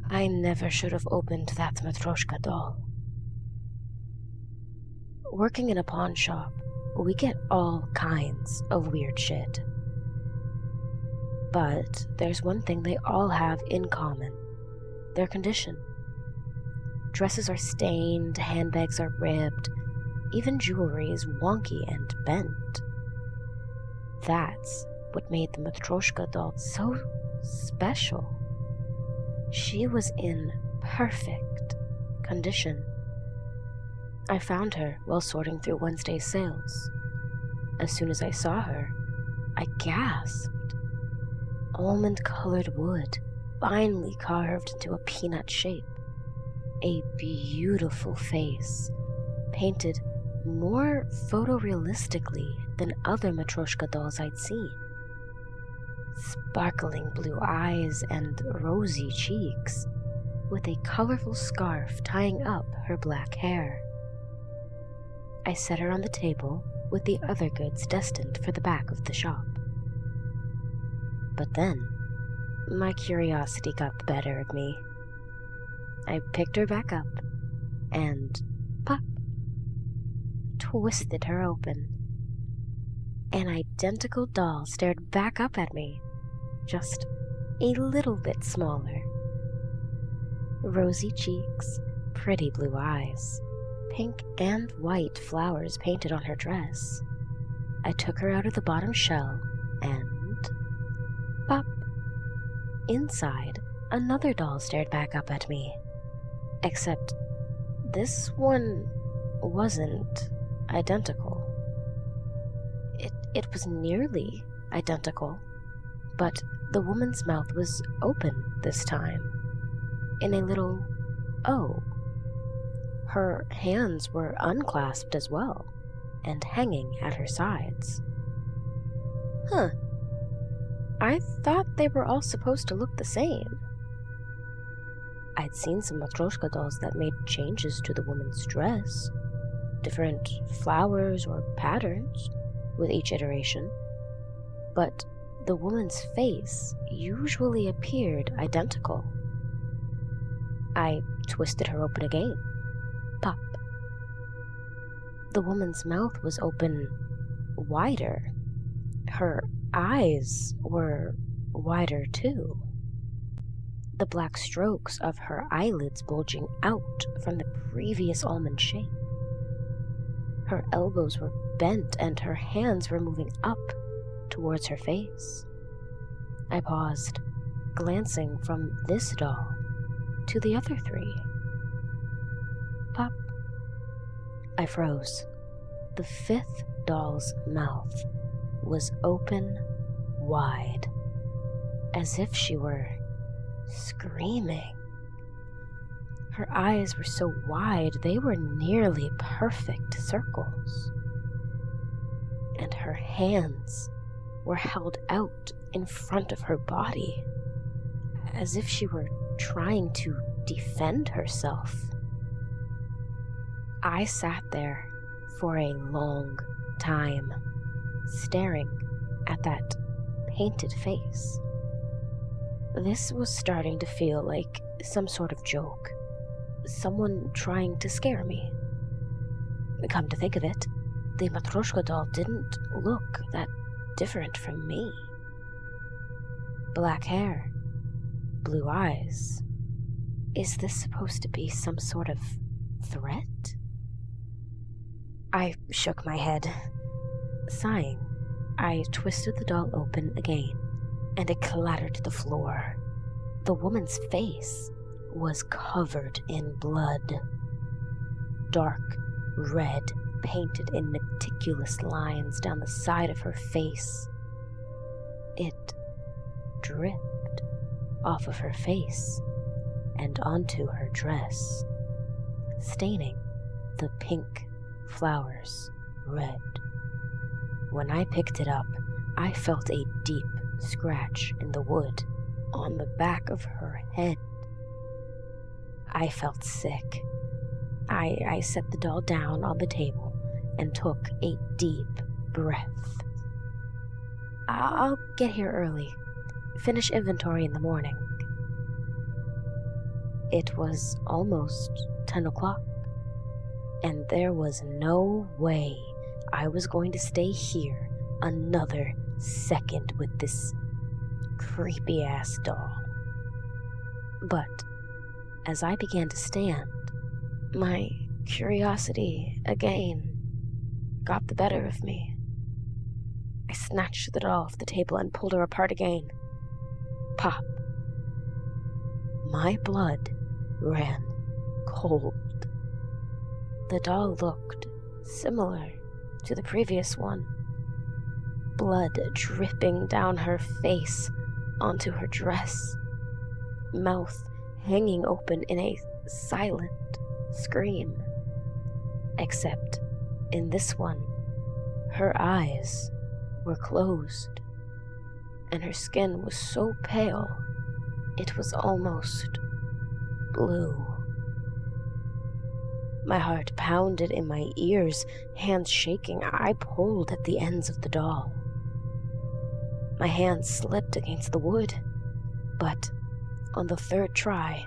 I never should have opened that Matryoshka doll. Working in a pawn shop, we get all kinds of weird shit. But there's one thing they all have in common: their condition. Dresses are stained, handbags are ripped, even jewelry is wonky and bent. That's what made the Matryoshka doll so special. She was in perfect condition. I found her while sorting through Wednesday's sales. As soon as I saw her, I gasped. Almond-colored wood, finely carved into a peanut shape. A beautiful face, painted more photorealistically than other Matryoshka dolls I'd seen. Sparkling blue eyes and rosy cheeks, with a colorful scarf tying up her black hair. I set her on the table with the other goods destined for the back of the shop. But then, my curiosity got the better of me. I picked her back up and, pop, twisted her open. An identical doll stared back up at me, just a little bit smaller. Rosy cheeks, pretty blue eyes, pink and white flowers painted on her dress. I took her out of the bottom shell and, pop, inside, another doll stared back up at me. Except this one wasn't identical. It was nearly identical, but the woman's mouth was open this time, in a little O. Her hands were unclasped as well, and hanging at her sides. Huh. I thought they were all supposed to look the same. I'd seen some Matryoshka dolls that made changes to the woman's dress, different flowers or patterns with each iteration, but the woman's face usually appeared identical. I twisted her open again. Pop. The woman's mouth was open wider. Her eyes were wider too. The black strokes of her eyelids bulging out from the previous almond shape. Her elbows were bent and her hands were moving up towards her face. I paused, glancing from this doll to the other three. Pop. I froze. The fifth doll's mouth was open wide, as if she were screaming. Her eyes were so wide they were nearly perfect circles, and her hands were held out in front of her body, as if she were trying to defend herself. I sat there for a long time, staring at that painted face. This was starting to feel like some sort of joke, someone trying to scare me. Come to think of it, the Matryoshka doll didn't look that different from me. Black hair, blue eyes. Is this supposed to be some sort of threat? I shook my head. Sighing, I twisted the doll open again, and it clattered to the floor. The woman's face was covered in blood. Dark red, painted in meticulous lines down the side of her face. It dripped off of her face and onto her dress, staining the pink flowers red. When I picked it up, I felt a deep scratch in the wood on the back of her head. I felt sick. I set the doll down on the table and took a deep breath. I'll get here early. Finish inventory in the morning. It was almost 10 o'clock, and there was no way I was going to stay here another second with this creepy-ass doll. But as I began to stand, my curiosity again got the better of me. I snatched the doll off the table and pulled her apart again. Pop. My blood ran cold. The doll looked similar to the previous one. Blood dripping down her face onto her dress. Mouth hanging open in a silent scream. Except in this one, her eyes were closed, and her skin was so pale it was almost blue. My heart pounded in my ears, hands shaking. I pulled at the ends of the doll. My hands slipped against the wood, but on the third try,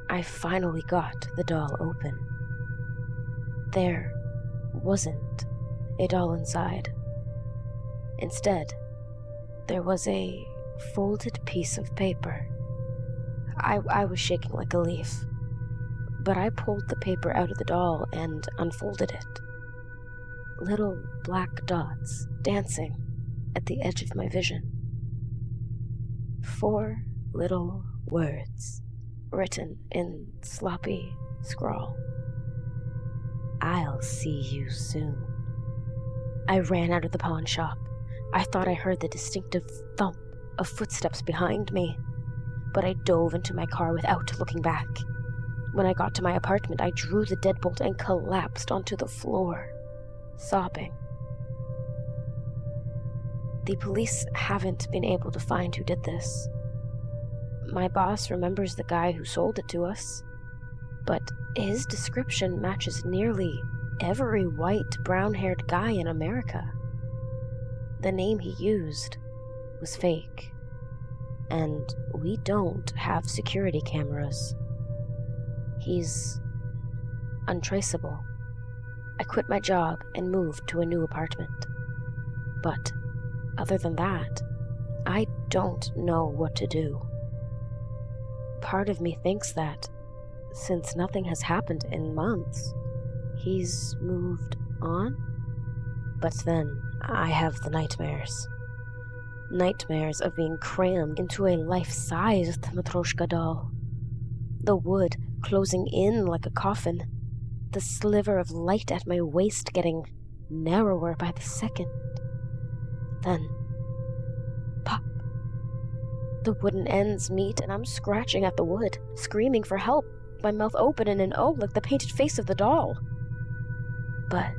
I finally got the doll open. There wasn't a doll inside. Instead, there was a folded piece of paper. I was shaking like a leaf, but I pulled the paper out of the doll and unfolded it. Little black dots dancing at the edge of my vision. 4 little words written in sloppy scrawl. I'll see you soon. I ran out of the pawn shop. I thought I heard the distinctive thump of footsteps behind me, but I dove into my car without looking back. When I got to my apartment, I drew the deadbolt and collapsed onto the floor, sobbing. The police haven't been able to find who did this. My boss remembers the guy who sold it to us, but his description matches nearly every white, brown-haired guy in America. The name he used was fake, and we don't have security cameras. He's untraceable. I quit my job and moved to a new apartment. But other than that, I don't know what to do. Part of me thinks that, since nothing has happened in months, he's moved on. But then I have the nightmares. Nightmares of being crammed into a life-sized Matryoshka doll. The wood closing in like a coffin. The sliver of light at my waist getting narrower by the second. Then, pop. The wooden ends meet and I'm scratching at the wood, screaming for help, my mouth open in an O like the painted face of the doll. But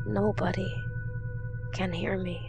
nobody can hear me.